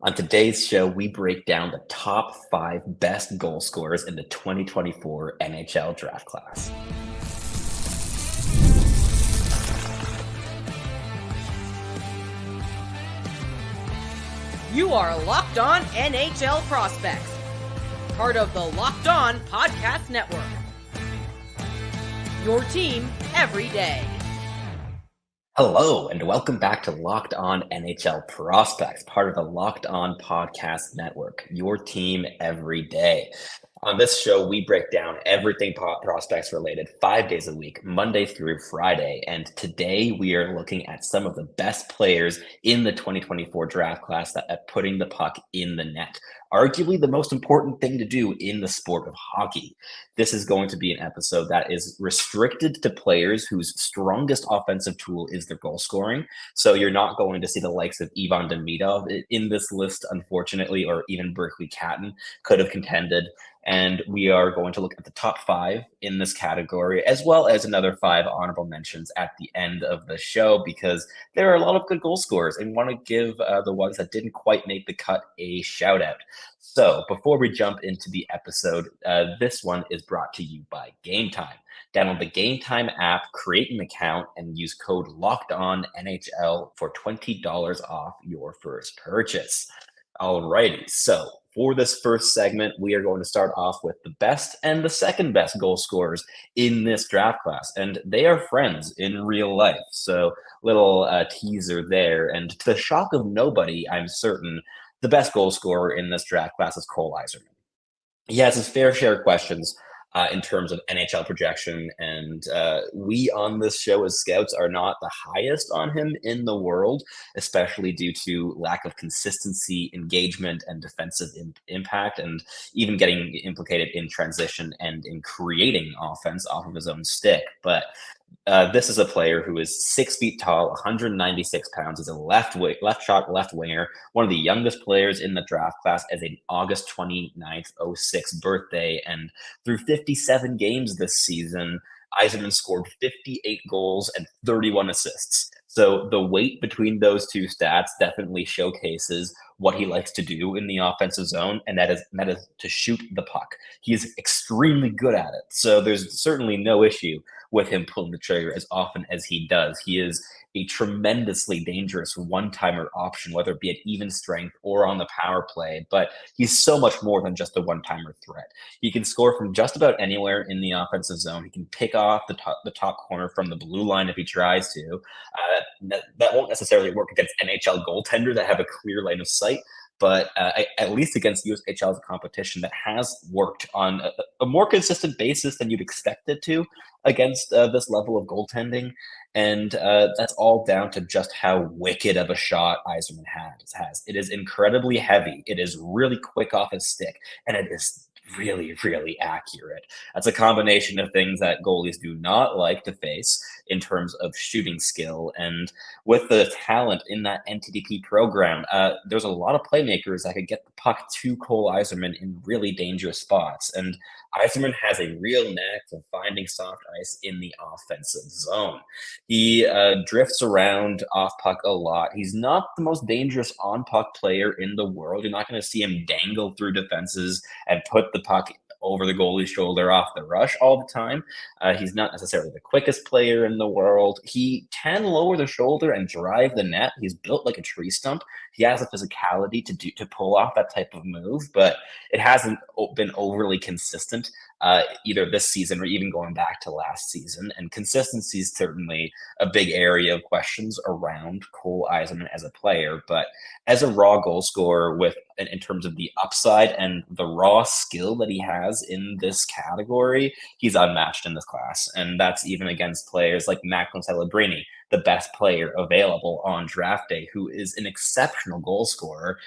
On today's show, we break down the top 5 best goal scorers in the 2024 NHL Draft class. You are Locked On NHL Prospects, part of the Locked On Podcast Network. Your team every day. Hello, and welcome back to Locked On NHL Prospects, part of the Locked On Podcast Network, your team every day. On this show, we break down everything prospects related 5 days a week, Monday through Friday. And today we are looking at some of the best players in the 2024 draft class at putting the puck in the net. Arguably the most important thing to do in the sport of hockey. This is going to be an episode that is restricted to players whose strongest offensive tool is their goal scoring. So you're not going to see the likes of Ivan Demidov in this list, unfortunately, or even Berkeley Catton could have contended. And we are going to look at the top 5 in this category, as well as another 5 honorable mentions at the end of the show, because there are a lot of good goal scorers and want to give the ones that didn't quite make the cut a shout out. So before we jump into the episode, this one is brought to you by Game Time. Download the Game Time app, create an account, and use code LOCKEDONNHL for $20 off your first purchase. Alrighty, so for this first segment, we are going to start off with the best and the second best goal scorers in this draft class, and they are friends in real life. So little teaser there, and to the shock of nobody, I'm certain the best goal scorer in this draft class is Cole Eiserman. He has his fair share of questions in terms of NHL projection, and we on this show as scouts are not the highest on him in the world, especially due to lack of consistency, engagement, and defensive impact, and even getting implicated in transition and in creating offense off of his own stick. But this is a player who is 6 feet tall, 196 pounds. He's a left shot, left winger, one of the youngest players in the draft class as an August 29th, 06 birthday. And through 57 games this season, Eiserman scored 58 goals and 31 assists. So the weight between those two stats definitely showcases what he likes to do in the offensive zone, and that is to shoot the puck. He is extremely good at it. So there's certainly no issue with him pulling the trigger as often as he does. He is a tremendously dangerous one-timer option, whether it be at even strength or on the power play, but he's so much more than just a one-timer threat. He can score from just about anywhere in the offensive zone. He can pick off the top corner from the blue line if he tries to. That won't necessarily work against NHL goaltenders that have a clear line of sight, but at least against USHL's competition, that has worked on a more consistent basis than you'd expect it to against this level of goaltending. And that's all down to just how wicked of a shot Eiserman has. It is incredibly heavy. It is really quick off his stick, and it is really, really accurate. That's a combination of things that goalies do not like to face in terms of shooting skill. And with the talent in that NTDP program, there's a lot of playmakers that could get the puck to Cole Eiserman in really dangerous spots. And Eiserman has a real knack for finding soft ice in the offensive zone. He drifts around off puck a lot. He's not the most dangerous on puck player in the world. You're not going to see him dangle through defenses and put the puck over the goalie's shoulder off the rush all the time. He's not necessarily the quickest player in the world. He can lower the shoulder and drive the net. He's built like a tree stump. He has the physicality to pull off that type of move, but it hasn't been overly consistent either this season or even going back to last season. And consistency is certainly a big area of questions around Cole Eiserman as a player. But as a raw goal scorer, in terms of the upside and the raw skill that he has in this category, he's unmatched in this class. And that's even against players like Macklin Celebrini, the best player available on draft day, who is an exceptional goal scorer.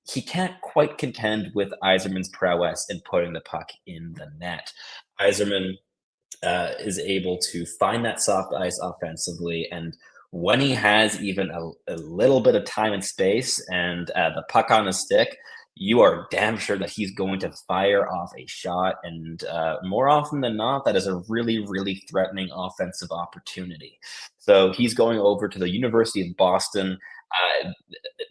He can't quite contend with Eiserman's prowess in putting the puck in the net. Eiserman is able to find that soft ice offensively, and when he has even a little bit of time and space and the puck on his stick, you are damn sure that he's going to fire off a shot. And more often than not, that is a really, really threatening offensive opportunity. So he's going over to the University of Boston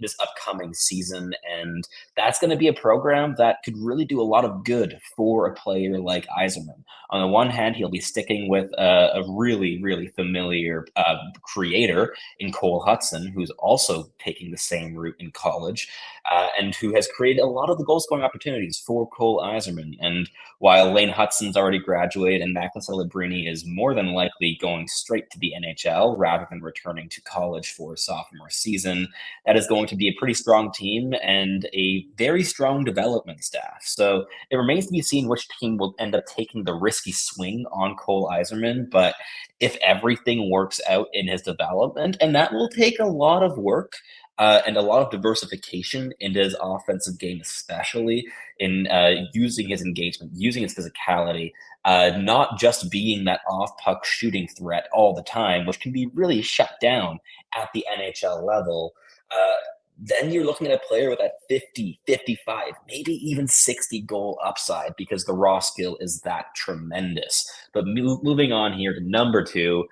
this upcoming season. And that's going to be a program that could really do a lot of good for a player like Eiserman. On the one hand, he'll be sticking with a really, really familiar creator in Cole Hudson, who's also taking the same route in college, and who has created a lot of the goal scoring opportunities for Cole Eiserman. And while Lane Hutson's already graduated and Macklin Celebrini is more than likely going straight to the NHL rather than returning to college for a sophomore season, that is going to be a pretty strong team and a very strong development staff. So it remains to be seen which team will end up taking the risky swing on Cole Eiserman. But if everything works out in his development, and that will take a lot of work, and a lot of diversification into his offensive game, especially in using his engagement, using his physicality, not just being that off puck shooting threat all the time, which can be really shut down at the NHL level. Then you're looking at a player with that 50, 55, maybe even 60 goal upside because the raw skill is that tremendous. But moving on here to number 2,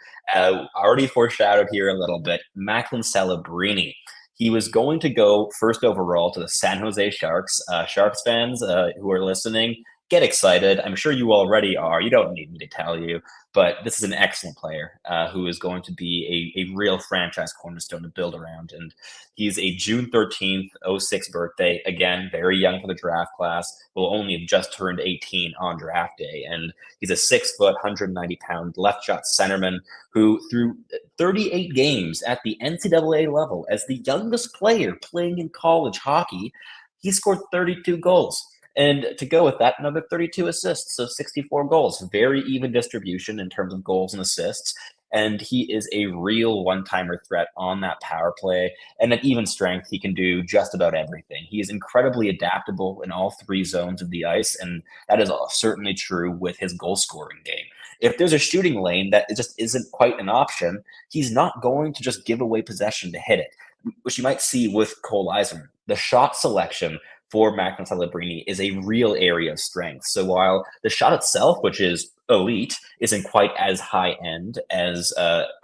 already foreshadowed here a little bit, Macklin Celebrini. He was going to go first overall to the San Jose Sharks. Sharks fans who are listening, get excited. I'm sure you already are. You don't need me to tell you. But this is an excellent player who is going to be a real franchise cornerstone to build around. And he's a June 13th, 06 birthday. Again, very young for the draft class. Will only have just turned 18 on draft day. And he's a 6 foot, 190-pound left shot centerman who, through 38 games at the NCAA level as the youngest player playing in college hockey, he scored 32 goals. And to go with that, another 32 assists, so 64 goals. Very even distribution in terms of goals and assists. And he is a real one-timer threat on that power play. And at even strength, he can do just about everything. He is incredibly adaptable in all 3 zones of the ice, and that is certainly true with his goal-scoring game. If there's a shooting lane that just isn't quite an option, he's not going to just give away possession to hit it, which you might see with Cole Eiserman. The shot selection for Macklin Celebrini is a real area of strength. So while the shot itself, which is elite, isn't quite as high end as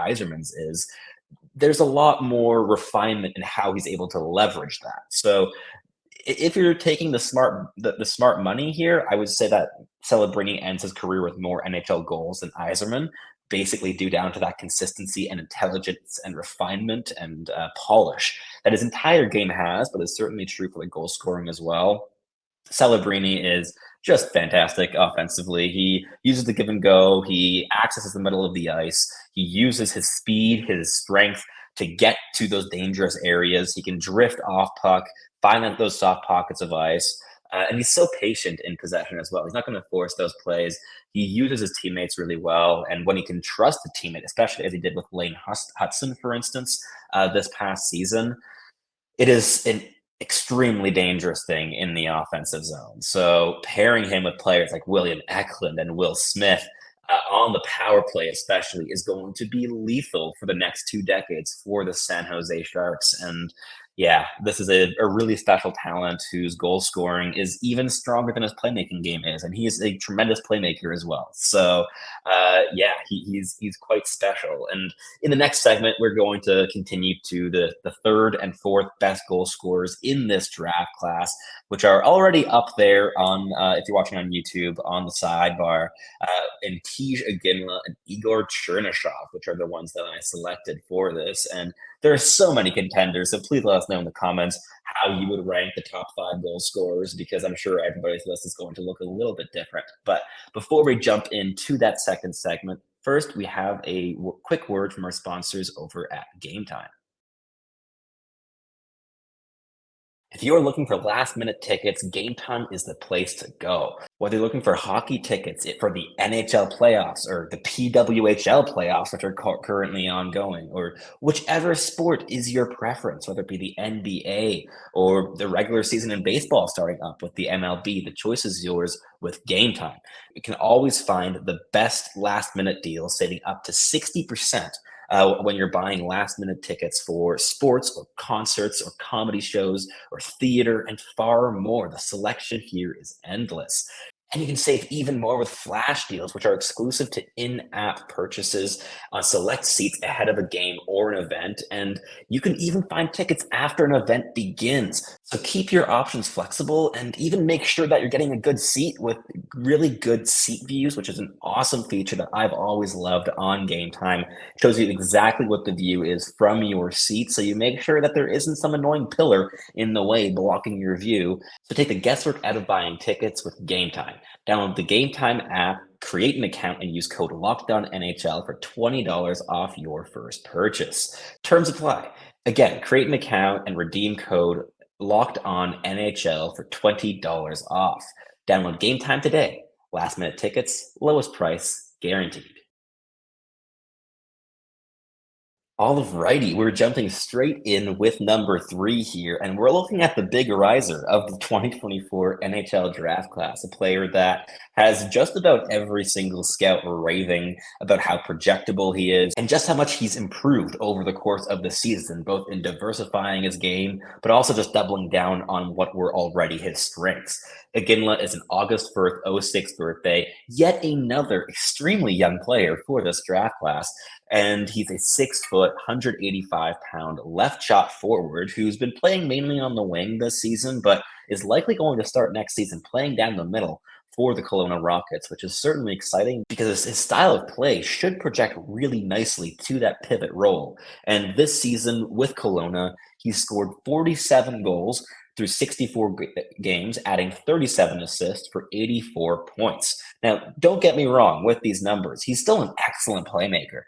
Eiserman's is, there's a lot more refinement in how he's able to leverage that. So if you're taking the smart money here, I would say that Celebrini ends his career with more NHL goals than Eiserman, basically due down to that consistency and intelligence and refinement and polish that his entire game has, but is certainly true for the goal scoring as well. Celebrini is just fantastic offensively. He uses the give and go. He accesses the middle of the ice. He uses his speed, his strength to get to those dangerous areas. He can drift off puck, find those soft pockets of ice. And he's so patient in possession as well. He's not going to force those plays. He uses his teammates really well. And when he can trust a teammate, especially as he did with Lane Hudson, for instance, this past season, it is an extremely dangerous thing in the offensive zone. So pairing him with players like William Eklund and Will Smith on the power play especially is going to be lethal for the next 2 decades for the San Jose Sharks. And yeah, this is a really special talent whose goal scoring is even stronger than his playmaking game is, and he is a tremendous playmaker as well. So, yeah, he's quite special. And in the next segment, we're going to continue to the 3rd and 4th best goal scorers in this draft class, which are already up there on, if you're watching on YouTube, on the sidebar, and Tij Iginla and Igor Chernyshov, which are the ones that I selected for this. And there are so many contenders, so please let us know in the comments how you would rank the top 5 goal scorers, because I'm sure everybody's list is going to look a little bit different. But before we jump into that second segment, first we have a quick word from our sponsors over at Game Time. If you're looking for last-minute tickets, Game Time is the place to go. Whether you're looking for hockey tickets for the NHL playoffs or the PWHL playoffs, which are currently ongoing, or whichever sport is your preference, whether it be the NBA or the regular season in baseball starting up with the MLB, the choice is yours with Game Time. You can always find the best last-minute deals, saving up to 60%. When you're buying last-minute tickets for sports or concerts or comedy shows or theater and far more. The selection here is endless. And you can save even more with flash deals, which are exclusive to in-app purchases on select seats ahead of a game or an event. And you can even find tickets after an event begins. So keep your options flexible and even make sure that you're getting a good seat with really good seat views, which is an awesome feature that I've always loved on Game Time. It shows you exactly what the view is from your seat. So you make sure that there isn't some annoying pillar in the way blocking your view. So take the guesswork out of buying tickets with Game Time. Download the Game Time app, create an account, and use code LOCKEDONNHL for $20 off your first purchase. Terms apply. Again, create an account and redeem code LOCKEDONNHL for $20 off. Download Game Time today. Last minute tickets, lowest price, guaranteed. Alrighty, we're jumping straight in with number 3 here, and we're looking at the big riser of the 2024 NHL Draft class, a player that has just about every single scout raving about how projectable he is and just how much he's improved over the course of the season, both in diversifying his game, but also just doubling down on what were already his strengths. Iginla is an August 1st, '06 birthday, yet another extremely young player for this draft class. And he's a 6 foot, 185-pound left shot forward who's been playing mainly on the wing this season, but is likely going to start next season playing down the middle for the Kelowna Rockets, which is certainly exciting because his style of play should project really nicely to that pivot role. And this season with Kelowna, he scored 47 goals through 64 games, adding 37 assists for 84 points. Now, don't get me wrong with these numbers. He's still an excellent playmaker.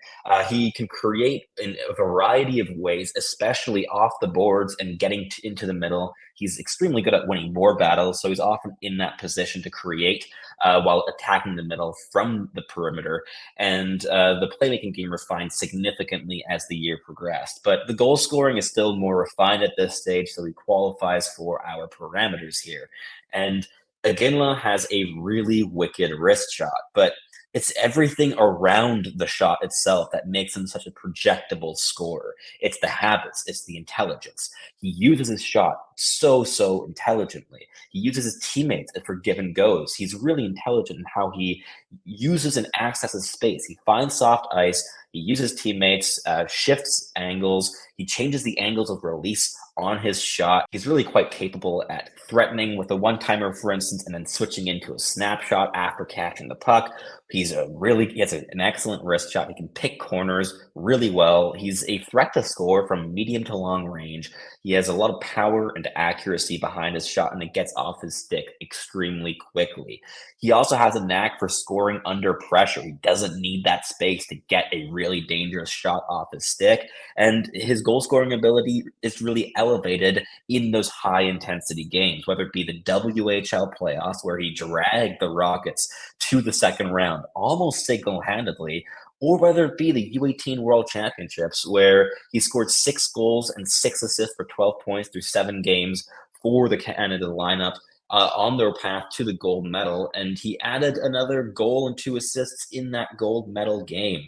He can create in a variety of ways, especially off the boards and getting into the middle. He's extremely good at winning war battles, so he's often in that position to create while attacking the middle from the perimeter. And the playmaking game refined significantly as the year progressed. But the goal scoring is still more refined at this stage, so he qualifies for our parameters here. And Iginla has a really wicked wrist shot, but it's everything around the shot itself that makes him such a projectable scorer. It's the habits, it's the intelligence. He uses his shot so intelligently. He uses his teammates for give and goes. He's really intelligent in how he uses and accesses space. He finds soft ice. He uses teammates, shifts angles. He changes the angles of release on his shot. He's really quite capable at threatening with a one-timer, for instance, and then switching into a snapshot after catching the puck. He has an excellent wrist shot. He can pick corners really well. He's a threat to score from medium to long range. He has a lot of power and accuracy behind his shot, and it gets off his stick extremely quickly. He also has a knack for scoring under pressure. He doesn't need that space to get a really dangerous shot off his stick, and his goal scoring ability is really elevated in those high intensity games, whether it be the WHL playoffs where he dragged the Rockets to the second round almost single-handedly, or whether it be the U18 World Championships where he scored 6 goals and 6 assists for 12 points through 7 games for the Canada lineup on their path to the gold medal. And he added another goal and 2 assists in that gold medal game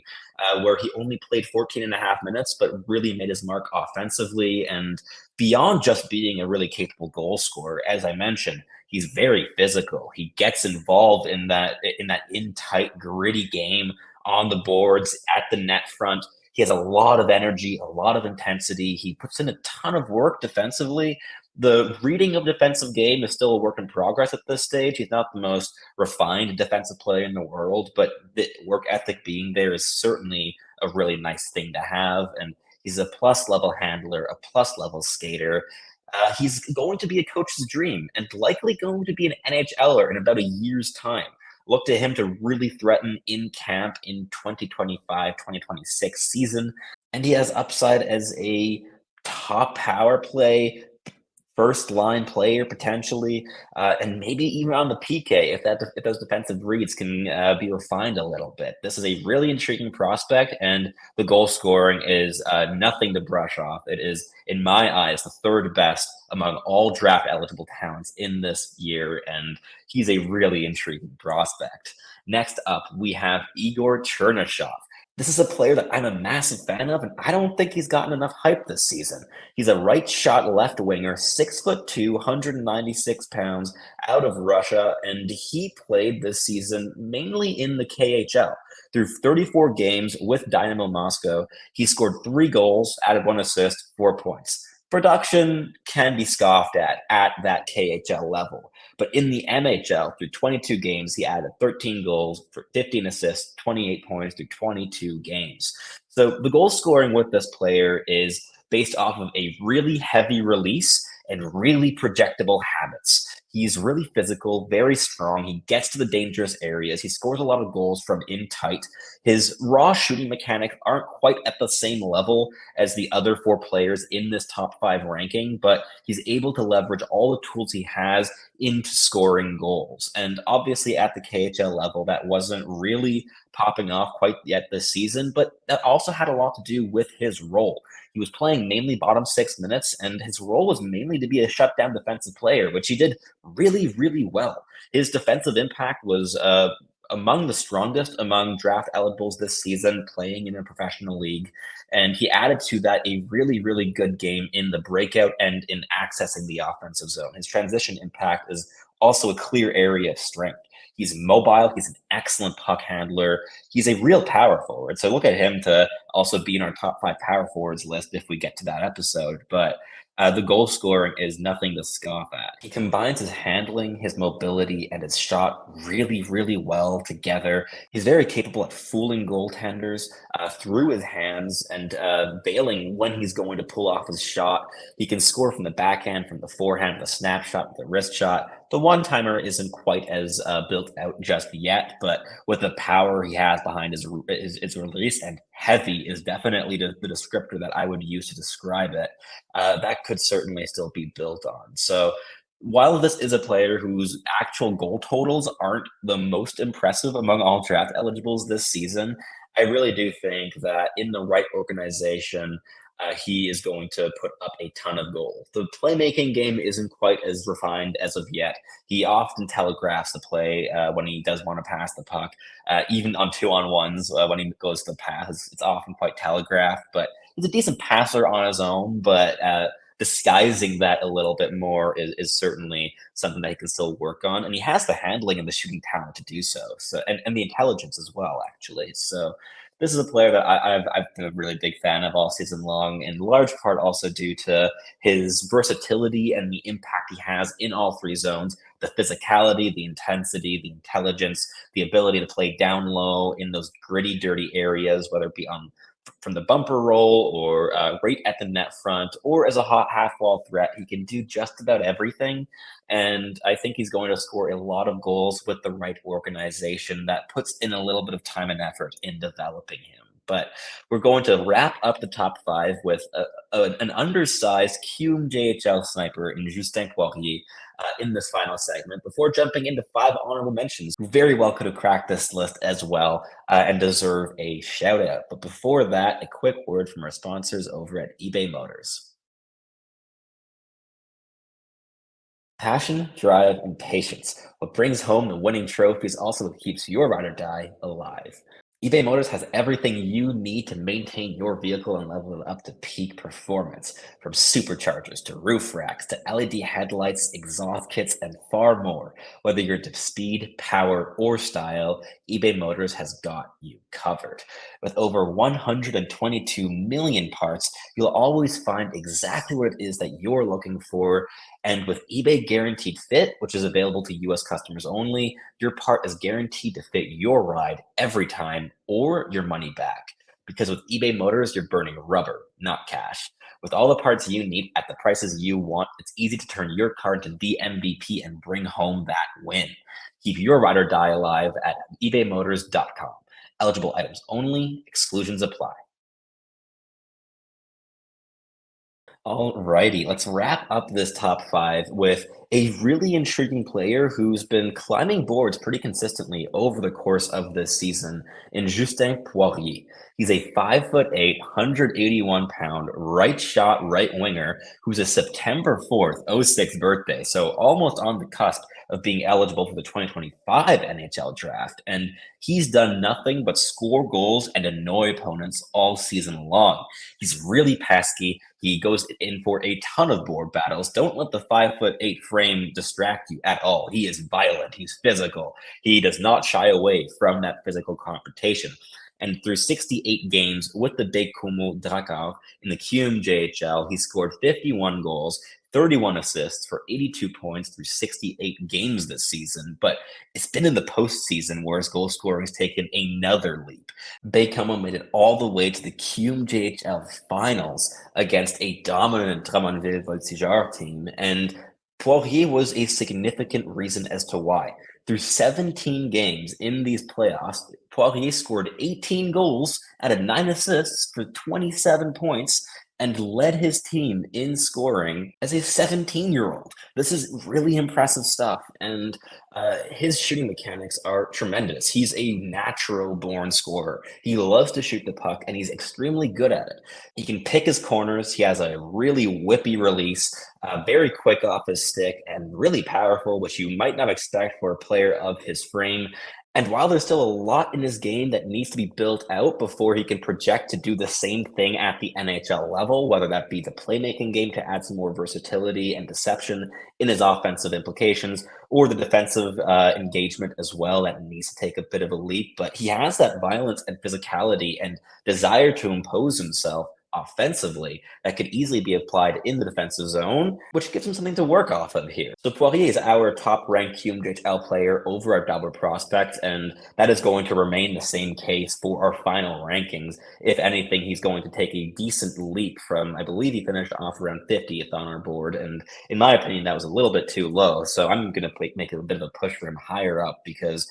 where he only played 14 and a half minutes, but really made his mark offensively. And beyond just being a really capable goal scorer, as I mentioned, he's very physical. He gets involved in that in tight, gritty game on the boards, at the net front. He has a lot of energy, a lot of intensity. He puts in a ton of work defensively. The reading of defensive game is still a work in progress at this stage. He's not the most refined defensive player in the world, but the work ethic being there is certainly a really nice thing to have. And he's a plus level handler, a plus level skater. He's going to be a coach's dream and likely going to be an NHLer in about a year's time. Look to him to really threaten in camp in 2025-2026 season. And he has upside as a top power play, first line player potentially, and maybe even on the PK if those defensive reads can be refined a little bit. This is a really intriguing prospect, and the goal scoring is nothing to brush off. It is, in my eyes, the third best among all draft eligible talents in this year, and he's a really intriguing prospect. Next up, we have Igor Chernyshov. This is a player that I'm a massive fan of, and I don't think he's gotten enough hype this season. He's a right shot left winger, 6'2", 196 pounds, out of Russia, and he played this season mainly in the KHL. Through 34 games with Dynamo Moscow, he scored 3 goals, added 1 assist, 4 points. Production can be scoffed at that KHL level. But in the NHL, through 22 games, he added 13 goals for 15 assists, 28 points through 22 games. So the goal scoring with this player is based off of a really heavy release and really projectable habits. He's really physical, very strong. He gets to the dangerous areas. He scores a lot of goals from in tight. His raw shooting mechanics aren't quite at the same level as the other 4 players in this top 5 ranking, but he's able to leverage all the tools he has into scoring goals. And obviously at the KHL level, that wasn't really popping off quite yet this season, but that also had a lot to do with his role. He was playing mainly bottom 6 minutes, and his role was mainly to be a shutdown defensive player, which he did really, really well. His defensive impact was among the strongest among draft eligibles this season, playing in a professional league. And he added to that a really, really good game in the breakout and in accessing the offensive zone. His transition impact is also a clear area of strength. He's mobile. He's an excellent puck handler. He's a real power forward. So look at him to also be in our top 5 power forwards list if we get to that episode. But the goal scoring is nothing to scoff at. He combines his handling, his mobility, and his shot really, really well together. He's very capable at fooling goaltenders through his hands and bailing when he's going to pull off his shot. He can score from the backhand, from the forehand, with a snapshot, with a wrist shot. The one-timer isn't quite as built out just yet, but with the power he has behind his release, and heavy is definitely the descriptor that I would use to describe it, that could certainly still be built on. So while this is a player whose actual goal totals aren't the most impressive among all draft eligibles this season, I really do think that in the right organization, he is going to put up a ton of goals. The playmaking game isn't quite as refined as of yet. He often telegraphs the play when he does want to pass the puck, even on 2-on-1s when he goes to pass. It's often quite telegraphed, but he's a decent passer on his own, but disguising that a little bit more is certainly something that he can still work on. And he has the handling and the shooting talent to do so. And the intelligence as well, actually. So this is a player that I've been a really big fan of all season long, in large part also due to his versatility and the impact he has in all 3 zones: the physicality, the intensity, the intelligence, the ability to play down low in those gritty, dirty areas, whether it be from the bumper roll or right at the net front or as a hot half wall threat. He can do just about everything. And I think he's going to score a lot of goals with the right organization that puts in a little bit of time and effort in developing him. But we're going to wrap up the top 5 with an undersized QMJHL sniper in Justin Poirier in this final segment, before jumping into 5 honorable mentions who very well could have cracked this list as well and deserve a shout out. But before that, a quick word from our sponsors over at eBay Motors. Passion, drive, and patience. What brings home the winning trophies also what keeps your ride or die alive. eBay Motors has everything you need to maintain your vehicle and level it up to peak performance. From superchargers to roof racks to LED headlights, exhaust kits, and far more. Whether you're into speed, power, or style, eBay Motors has got you covered. With over 122 million parts, you'll always find exactly what it is that you're looking for. And with eBay Guaranteed Fit, which is available to US customers only, your part is guaranteed to fit your ride every time or your money back. Because with eBay Motors, you're burning rubber, not cash. With all the parts you need at the prices you want, it's easy to turn your car into the MVP and bring home that win. Keep your ride or die alive at ebaymotors.com. Eligible items only, exclusions apply. Alrighty, let's wrap up this top 5 with a really intriguing player who's been climbing boards pretty consistently over the course of this season in Justin Poirier. He's a 5'8", 181-pound right shot right winger who's a September 4th, 06 birthday, so almost on the cusp of being eligible for the 2025 NHL Draft, and he's done nothing but score goals and annoy opponents all season long. He's really pesky. He goes in for a ton of board battles. Don't let the 5'8" frame distract you at all. He is violent. He's physical. He does not shy away from that physical confrontation. And through 68 games with the Baie Comeau in the QMJHL, he scored 51 goals, 31 assists for 82 points through 68 games this season. But it's been in the postseason where his goal scoring has taken another leap. Baie Comeau made it all the way to the QMJHL finals against a dominant Drummondville-Voltigeur team, and Poirier was a significant reason as to why. Through 17 games in these playoffs, Poirier scored 18 goals, added 9 assists for 27 points, and led his team in scoring as a 17-year-old. This is really impressive stuff, and his shooting mechanics are tremendous. He's a natural-born scorer. He loves to shoot the puck, and he's extremely good at it. He can pick his corners. He has a really whippy release, very quick off his stick, and really powerful, which you might not expect for a player of his frame. And while there's still a lot in his game that needs to be built out before he can project to do the same thing at the NHL level, whether that be the playmaking game to add some more versatility and deception in his offensive implications, or the defensive engagement as well that needs to take a bit of a leap. But he has that violence and physicality and desire to impose himself offensively that could easily be applied in the defensive zone, which gives him something to work off of here. So Poirier is our top-ranked QMJHL player over our double prospect, and that is going to remain the same case for our final rankings. If anything, he's going to take a decent leap from, I believe he finished off around 50th on our board, and in my opinion, that was a little bit too low, so I'm going to make a bit of a push for him higher up because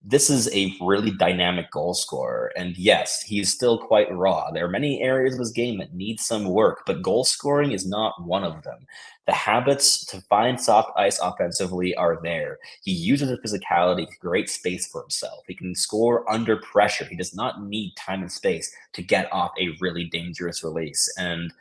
this is a really dynamic goal scorer. And yes, he's still quite raw. There are many areas of his game that need some work, but goal scoring is not one of them. The habits to find soft ice offensively are there. He uses his physicality to create space for himself. He can score under pressure. He does not need time and space to get off a really dangerous release. And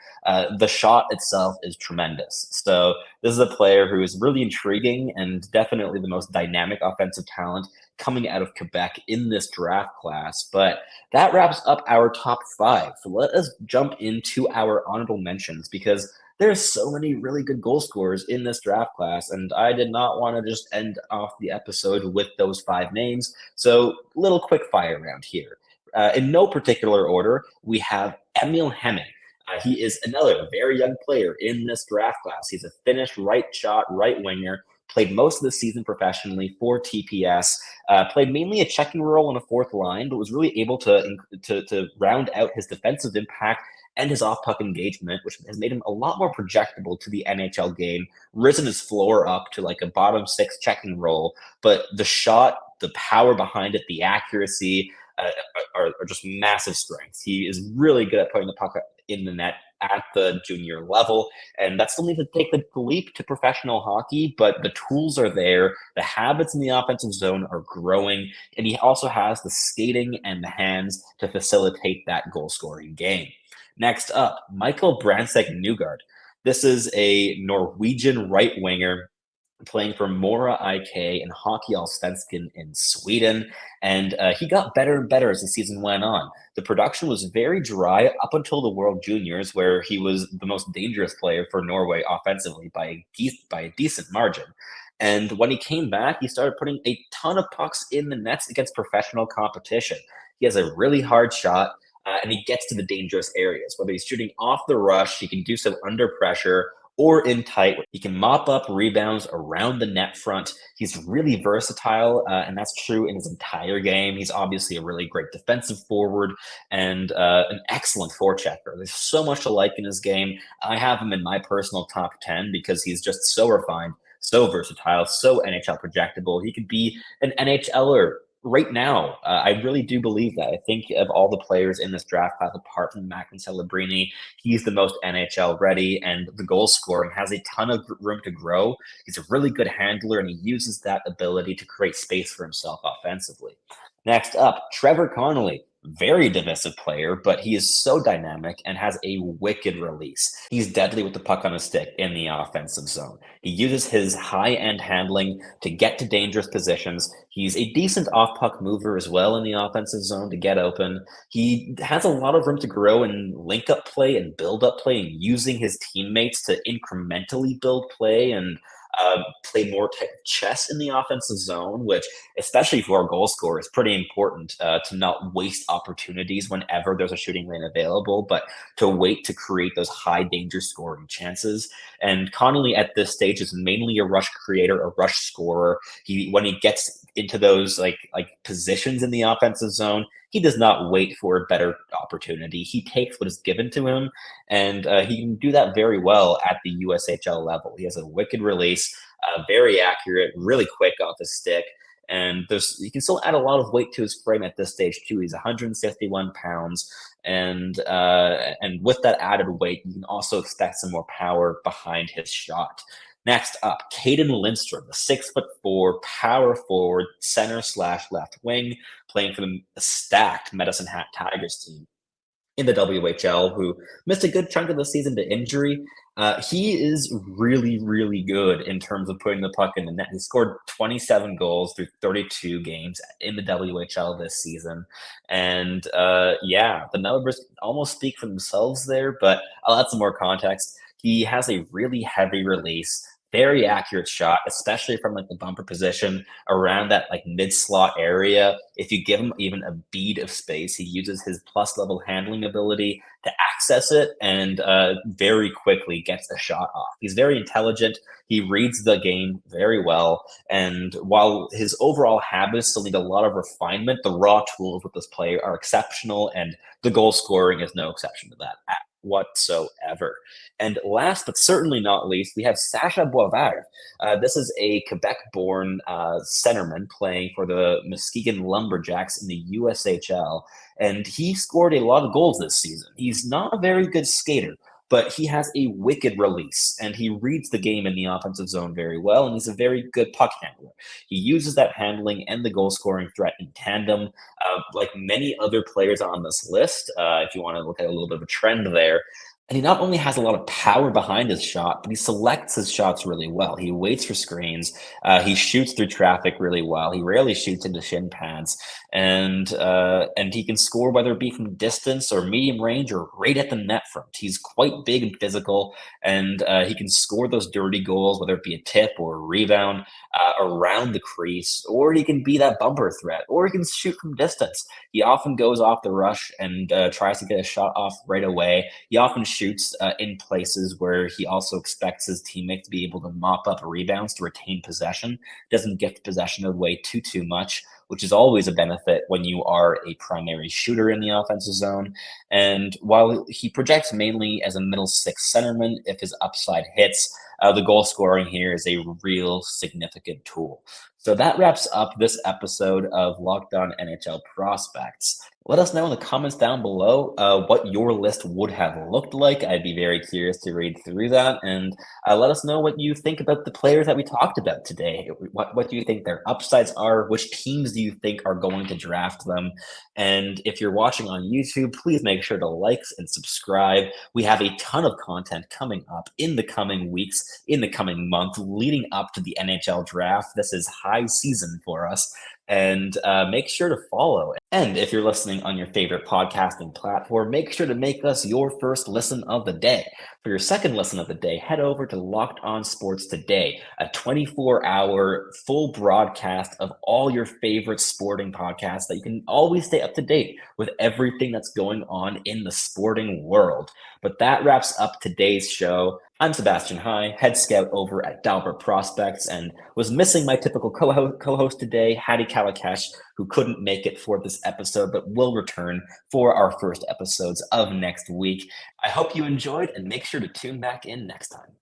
the shot itself is tremendous. So this is a player who is really intriguing and definitely the most dynamic offensive talent coming out of Quebec in this draft class. But that wraps up our top 5. So let us jump into our honorable mentions because there's so many really good goal scorers in this draft class, and I did not want to just end off the episode with those 5 names. So little quick fire round here. In no particular order, we have Emil Hemming. He is another very young player in this draft class. He's a Finnish right shot, right winger, played most of the season professionally for TPS, played mainly a checking role on a fourth line, but was really able to round out his defensive impact and his off-puck engagement, which has made him a lot more projectable to the NHL game, risen his floor up to like a bottom 6 checking role, but the shot, the power behind it, the accuracy are just massive strengths. He is really good at putting the puck in the net at the junior level, and that's still need to take the leap to professional hockey, but the tools are there, the habits in the offensive zone are growing, and he also has the skating and the hands to facilitate that goal-scoring game. Next up, Michael Brandsegg-Nygård. This is a Norwegian right winger playing for Mora IK and Hockey Allsvenskan in Sweden, and he got better and better as the season went on. The production was very dry up until the World Juniors, where he was the most dangerous player for Norway offensively by a decent margin. And when he came back, he started putting a ton of pucks in the nets against professional competition. He has a really hard shot, and he gets to the dangerous areas. Whether he's shooting off the rush, he can do so under pressure, or in tight. He can mop up rebounds around the net front. He's really versatile, and that's true in his entire game. He's obviously a really great defensive forward and an excellent forechecker. There's so much to like in his game. I have him in my personal top 10 because he's just so refined, so versatile, so NHL projectable. He could be an NHLer right now. I really do believe that. I think of all the players in this draft class, apart from Macklin Celebrini, he's the most NHL ready, and the goal scoring has a ton of room to grow. He's a really good handler, and he uses that ability to create space for himself offensively. Next up, Trevor Connelly. very divisive player, but he is so dynamic and has a wicked release. He's deadly with the puck on his stick in the offensive zone. He uses his high-end handling to get to dangerous positions. He's a decent off-puck mover as well in the offensive zone to get open. He has a lot of room to grow in link-up play and build-up play, and using his teammates to incrementally build play and play more type of chess in the offensive zone, which, especially for a goal scorer, is pretty important to not waste opportunities whenever there's a shooting lane available, but to wait to create those high danger scoring chances. And Connelly at this stage is mainly a rush creator, a rush scorer. When he gets into those like positions in the offensive zone, he does not wait for a better opportunity. He takes what is given to him, and he can do that very well at the USHL level. He has a wicked release, very accurate, really quick off the stick, and you can still add a lot of weight to his frame at this stage too. He's 151 pounds, and with that added weight, you can also expect some more power behind his shot. Next up, Cayden Lindstrom, the 6'4" power forward, center/left wing, playing for the stacked Medicine Hat Tigers team in the WHL, who missed a good chunk of the season to injury. He is really, really good in terms of putting the puck in the net. He scored 27 goals through 32 games in the WHL this season. And the numbers almost speak for themselves there, but I'll add some more context. He has a really heavy release, very accurate shot, especially from like the bumper position around that like mid slot area. If you give him even a bead of space, he uses his plus level handling ability to access it and very quickly gets the shot off. He's very intelligent. He reads the game very well. And while his overall habits still need a lot of refinement, the raw tools with this player are exceptional, and the goal scoring is no exception to that whatsoever. And last but certainly not least, we have Sacha Boisvert. This is a Quebec-born centerman playing for the Muskegon Lumberjacks in the USHL, and he scored a lot of goals this season. He's not a very good skater, but he has a wicked release, and he reads the game in the offensive zone very well, and he's a very good puck handler. He uses that handling and the goal-scoring threat in tandem. Like many other players on this list, if you want to look at a little bit of a trend there, and he not only has a lot of power behind his shot, but he selects his shots really well. He waits for screens. He shoots through traffic really well. He rarely shoots into shin pads, and he can score whether it be from distance or medium range or right at the net front. He's quite big and physical, and he can score those dirty goals, whether it be a tip or a rebound around the crease, or he can be that bumper threat, or he can shoot from distance. He often goes off the rush and tries to get a shot off right away. He often shoots in places where he also expects his teammate to be able to mop up rebounds to retain possession. Doesn't gift possession away too much, which is always a benefit when you are a primary shooter in the offensive zone. And while he projects mainly as a middle six centerman, if his upside hits, the goal scoring here is a real significant tool. So that wraps up this episode of Locked On NHL Prospects. Let us know in the comments down below what your list would have looked like. I'd be very curious to read through that. And let us know what you think about the players that we talked about today. What do you think their upsides are? Which teams do you think are going to draft them? And if you're watching on YouTube, please make sure to like and subscribe. We have a ton of content coming up in the coming weeks, in the coming month, leading up to the NHL Draft. This is high season for us. And make sure to follow. And if you're listening on your favorite podcasting platform, make sure to make us your first listen of the day. For your second listen of the day, head over to Locked On Sports Today, a 24-hour full broadcast of all your favorite sporting podcasts that you can always stay up to date with everything that's going on in the sporting world. But that wraps up today's show. I'm Sebastian High, head scout over at Dalbert Prospects, and was missing my typical co-host today, Hattie Kalakesh, who couldn't make it for this episode, but will return for our first episodes of next week. I hope you enjoyed, and make sure to tune back in next time.